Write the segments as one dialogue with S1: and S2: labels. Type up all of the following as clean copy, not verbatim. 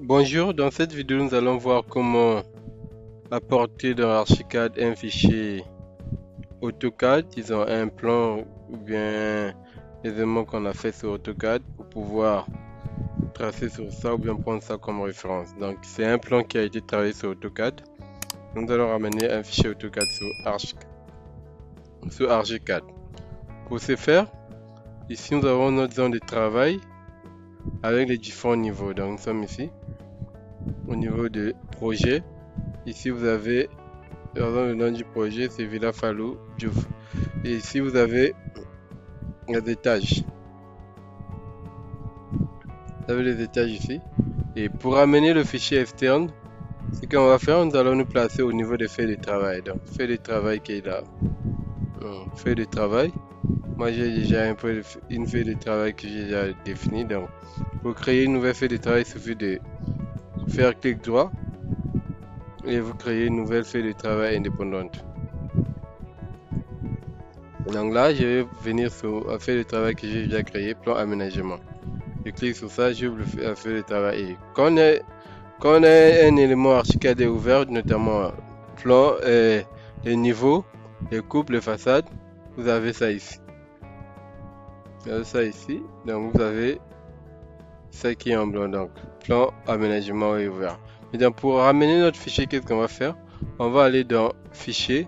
S1: Bonjour, dans cette vidéo, nous allons voir comment apporter dans Archicad un fichier AutoCAD, disons un plan ou bien les éléments qu'on a fait sur AutoCAD pour pouvoir tracer sur ça ou bien prendre ça comme référence. Donc, c'est un plan qui a été travaillé sur AutoCAD. Nous allons ramener un fichier AutoCAD sur Archicad. Pour ce faire, ici nous avons notre zone de travail avec les différents niveaux. Donc, nous sommes ici au niveau de projet. Ici vous avez par exemple, le nom du projet, c'est Villa Fallou Diouf. Et ici vous avez les étages. Vous avez les étages ici. Et pour amener le fichier externe, ce qu'on va faire, nous allons nous placer au niveau des faits de travail. Donc fait de travail qui est là. Fait de travail. Moi j'ai déjà une feuille de travail que j'ai déjà définie. Donc pour créer une nouvelle feuille de travail, il suffit de faire clic droit et vous créez une nouvelle feuille de travail indépendante. Donc là, je vais venir sur la feuille de travail que j'ai déjà créé, plan aménagement. Je clique sur ça, j'ouvre la feuille de travail. Et quand on a un élément Archicad ouvert, notamment plan, les niveaux, les coupes, les façades, vous avez ça ici. Vous avez ça ici. Donc vous avez ça qui est en blanc. Donc plan aménagement est ouvert. Et donc pour ramener notre fichier, qu'est-ce qu'on va faire? On va aller dans fichier,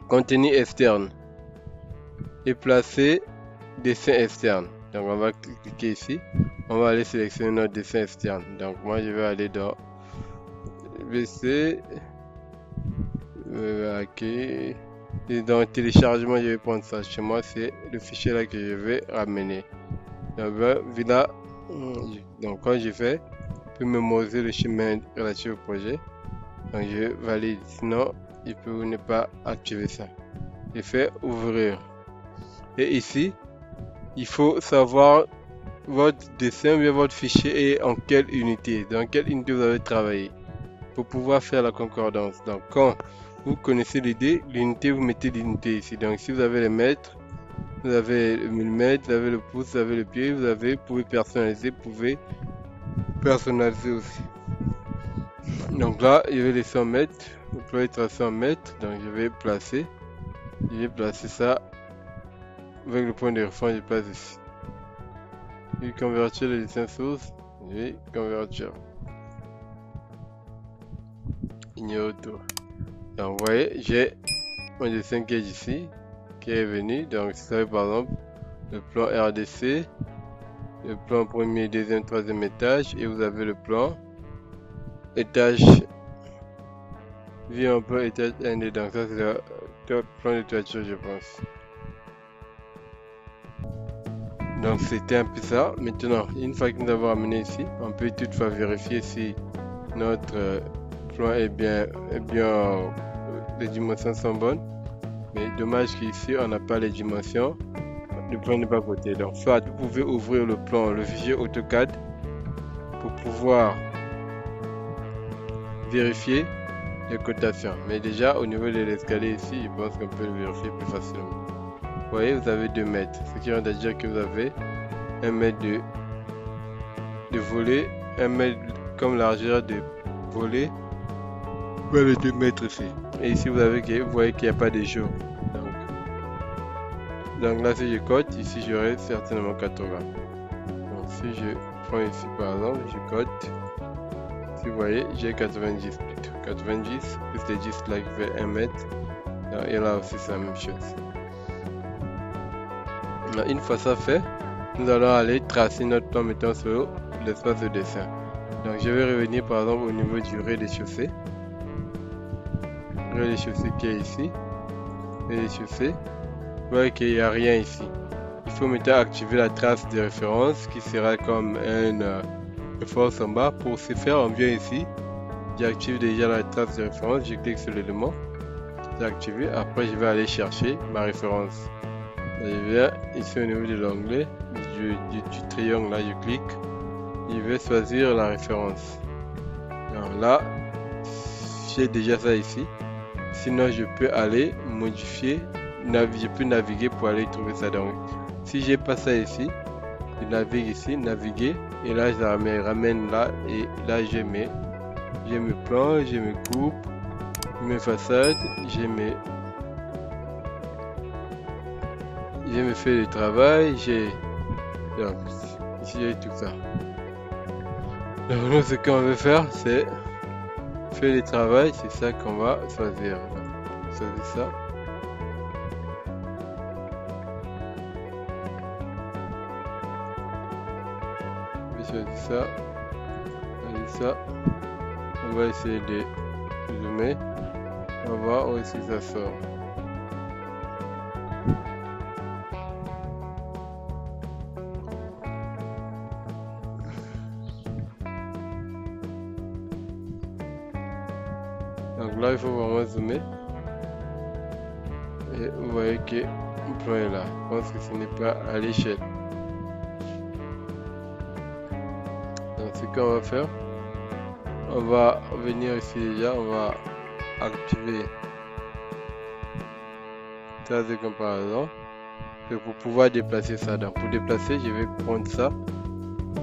S1: contenu externe et placer dessin externe. Donc on va cliquer ici, on va aller sélectionner notre dessin externe. Donc moi je vais aller dans VC, ok, et dans téléchargement je vais prendre ça. Chez moi c'est le fichier là que je vais ramener. Donc Villa, donc quand je fais, je peux mémoriser le chemin relatif au projet. Donc je valide, sinon il peut ne pas activer ça. Je fais ouvrir. Et ici, il faut savoir votre dessin ou votre fichier est en quelle unité, dans quelle unité vous avez travaillé pour pouvoir faire la concordance. Donc quand vous connaissez l'idée, l'unité, vous mettez l'unité ici. Donc si vous avez les mètres, vous avez le millimètre, vous avez le pouce, vous avez le pied, vous pouvez personnaliser, aussi. Donc là, je vais laisser en mètres, le plan est tracé en mètres, donc je vais placer ça avec le point de référence, je place ici. Je vais convertir le dessin source, je vais convertir. Ignore tout. Donc vous voyez, j'ai mon dessin qui est ici, qui est venu. Donc si vous avez par exemple le plan RDC, le plan premier, deuxième, troisième étage, et vous avez le plan étage, vu un peu étage 1 et donc ça c'est le plan de toiture je pense. Donc c'était un peu ça. Maintenant, une fois que nous avons amené ici, on peut toutefois vérifier si notre plan est bien, les dimensions sont bonnes. Mais dommage qu'ici on n'a pas les dimensions. Le plan n'est pas coté. Donc soit vous pouvez ouvrir le plan, le fichier AutoCAD pour pouvoir vérifier les cotations. Mais déjà au niveau de l'escalier ici, je pense qu'on peut le vérifier plus facilement. Vous voyez, vous avez 2 mètres, ce qui veut dire que vous avez 1 mètre de volet, 1 mètre comme largeur de volet, voilà les 2 mètres ici. Et ici vous voyez qu'il n'y a pas de jour. Donc là si je cote, ici j'aurai certainement 80. Donc si je prends ici par exemple, je cote, si vous voyez j'ai 90 plutôt. 90 plus les 10 là qui fait 1 mètre. Donc, et là aussi c'est la même chose. Une fois ça fait, nous allons aller tracer notre plan mettant sur l'espace de dessin. Donc je vais revenir par exemple au niveau du rez-de-chaussée. Rez-de-chaussée qui est ici. Rez-de-chaussée. Vous voyez qu'il n'y a rien ici. Il faut maintenant activer la trace de référence qui sera comme une référence en bas. Pour ce faire, on vient ici. J'active déjà la trace de référence. Je clique sur l'élément. J'ai activé. Après, je vais aller chercher ma référence. Je viens ici au niveau de l'onglet du triangle là, je clique, je vais choisir la référence. Alors là, j'ai déjà ça ici. Sinon, je peux aller modifier, je peux naviguer pour aller trouver ça. Donc, si j'ai pas ça ici, je navigue ici, naviguer, et là ça me ramène là, et là j'ai mes plans, j'ai mes coupes, mes façades, j'ai mes feuilles de travail, j'ai tout ça. Donc nous, ce qu'on veut faire, c'est faire le travail, c'est ça qu'on va choisir. Choisir ça. Je vais choisir ça. Choisir ça. On va essayer de zoomer. On va voir où est-ce que ça sort. Donc là, il faut vraiment zoomer. Et vous voyez que le plan est là. Je pense que ce n'est pas à l'échelle. Donc ce qu'on va faire, on va venir ici déjà, on va activer ça de comparaison. Et pour pouvoir déplacer ça, donc pour déplacer, je vais prendre ça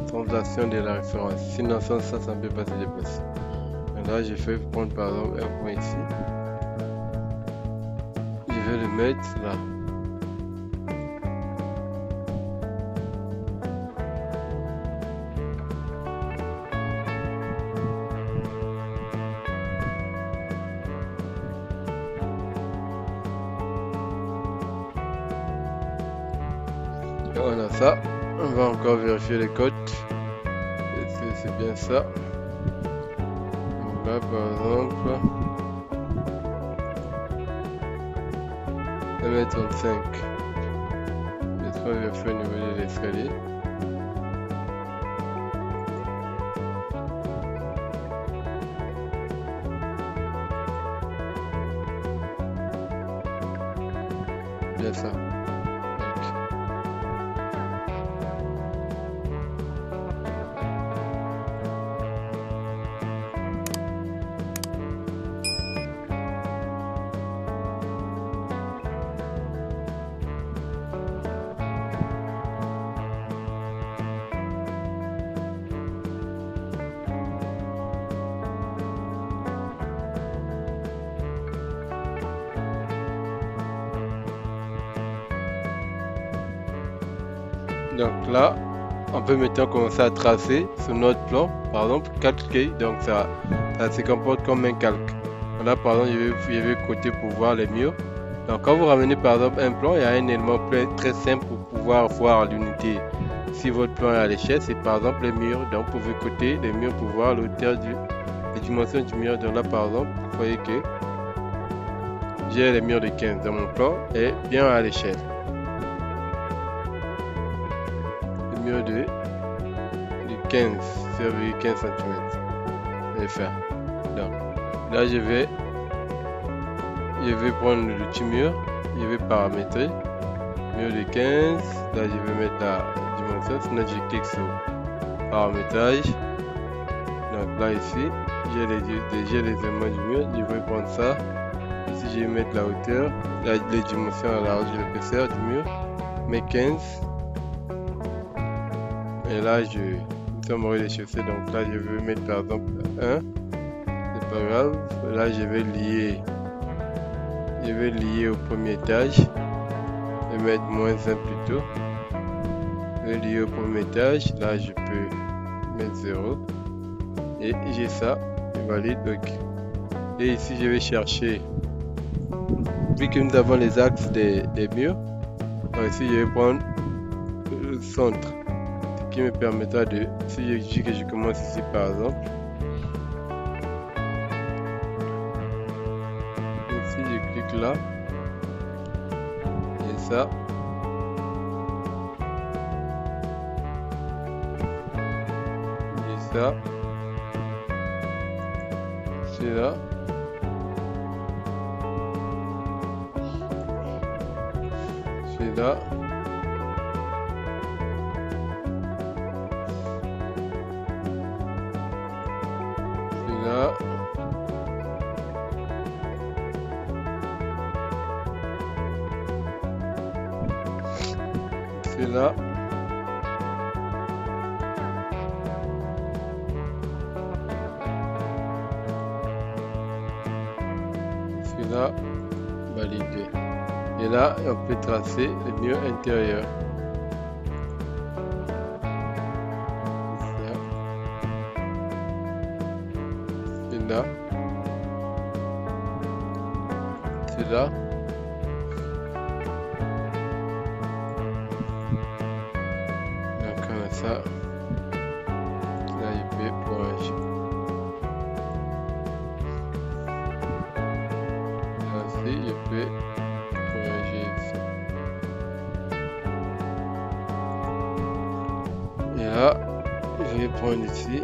S1: sans action de la référence. Sinon sans ça, ça ne peut pas se déplacer. Là, je vais prendre par exemple un point ici. Je vais le mettre là. Et on a ça. On va encore vérifier les codes. Est-ce que c'est bien ça? Là, par exemple, 1m35. Je vais vérifier au niveau de l'escalier. Bien ça. Donc là, on peut maintenant commencer à tracer sur notre plan, par exemple calquer, donc ça se comporte comme un calque. Là par exemple, je vais côté pour voir les murs. Donc quand vous ramenez par exemple un plan, il y a un élément très simple pour pouvoir voir l'unité. Si votre plan est à l'échelle, c'est par exemple les murs. Donc vous pouvez coter les murs pour voir l'auteur les dimensions du mur. Donc là par exemple, vous voyez que j'ai les murs de 15 dans mon plan et bien à l'échelle. De 15 sur 15 cm. Je vais faire. Donc là je vais prendre le petit mur, je vais paramétrer mur de 15. Là je vais mettre la dimension, sinon je clique sur paramétrage. Donc là ici j'ai les éléments du mur, je vais prendre ça. Ici je vais mettre la hauteur, les dimensions à la hauteur de l'épaisseur du mur, mais 15. Et là, nous sommes au rez-de-chaussée, donc là, je vais mettre par exemple 1. C'est pas grave. Là, je vais lier au premier étage. Je vais mettre -1 plutôt. Je vais lier au premier étage. Là, je peux mettre 0. Et j'ai ça. Je valide. OK. Et ici, je vais chercher. Vu que nous avons les axes des murs, donc ici, je vais prendre le centre. Qui me permettra de, si je dis que je commence ici par exemple, ici je clique là, et ça, c'est là, c'est là. C'est là. Et là, on peut tracer le mur intérieur. Et là. C'est là. Donc comme ça. Là, il peut brancher. Là aussi, il peut brancher ici. Et là, je vais prendre ici.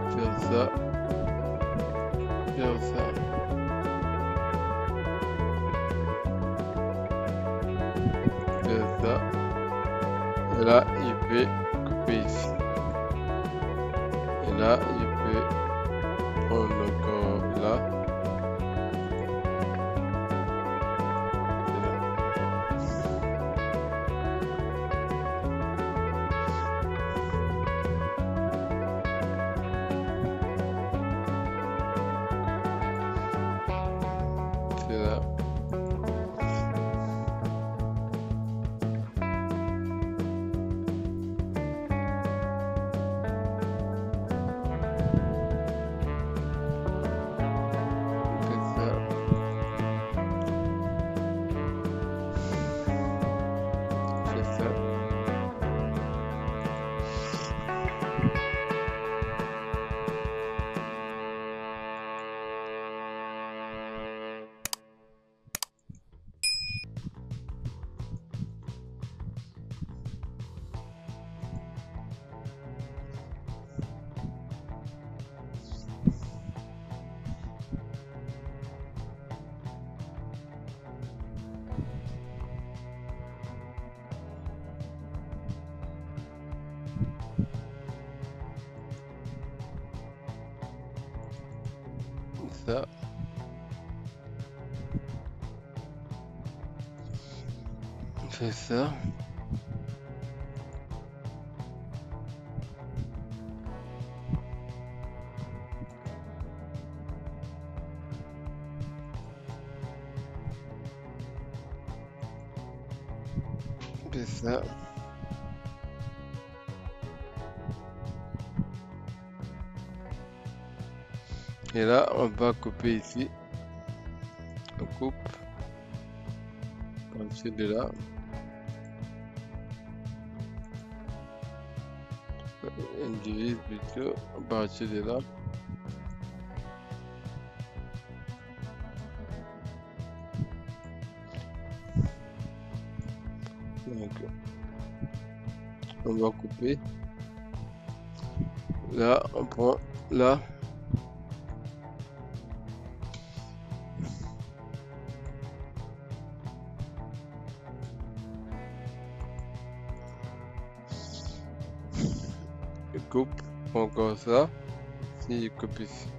S1: Faire ça. Faire ça. Faire ça. Et là, il peut couper ici. Et là, il peut prendre encore là. C'est là. Ça. On fait ça. On fait ça. Et là, on va couper ici. On coupe. À partir de là. On divise plutôt à partir de là. Donc, on va couper. Là, on prend là. Coupe encore ça, si je coupe ici.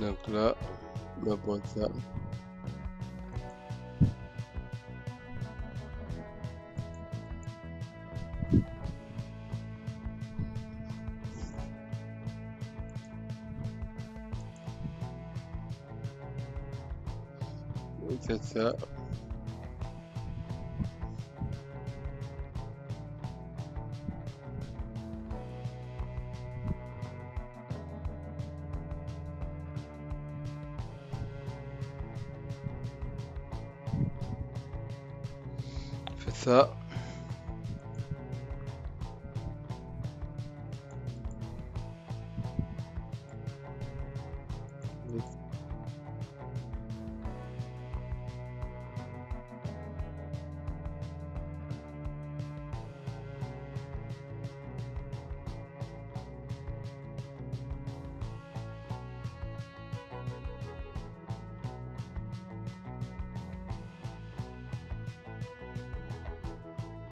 S1: Donc là, on va prendre ça. C'est ça. Fait ça.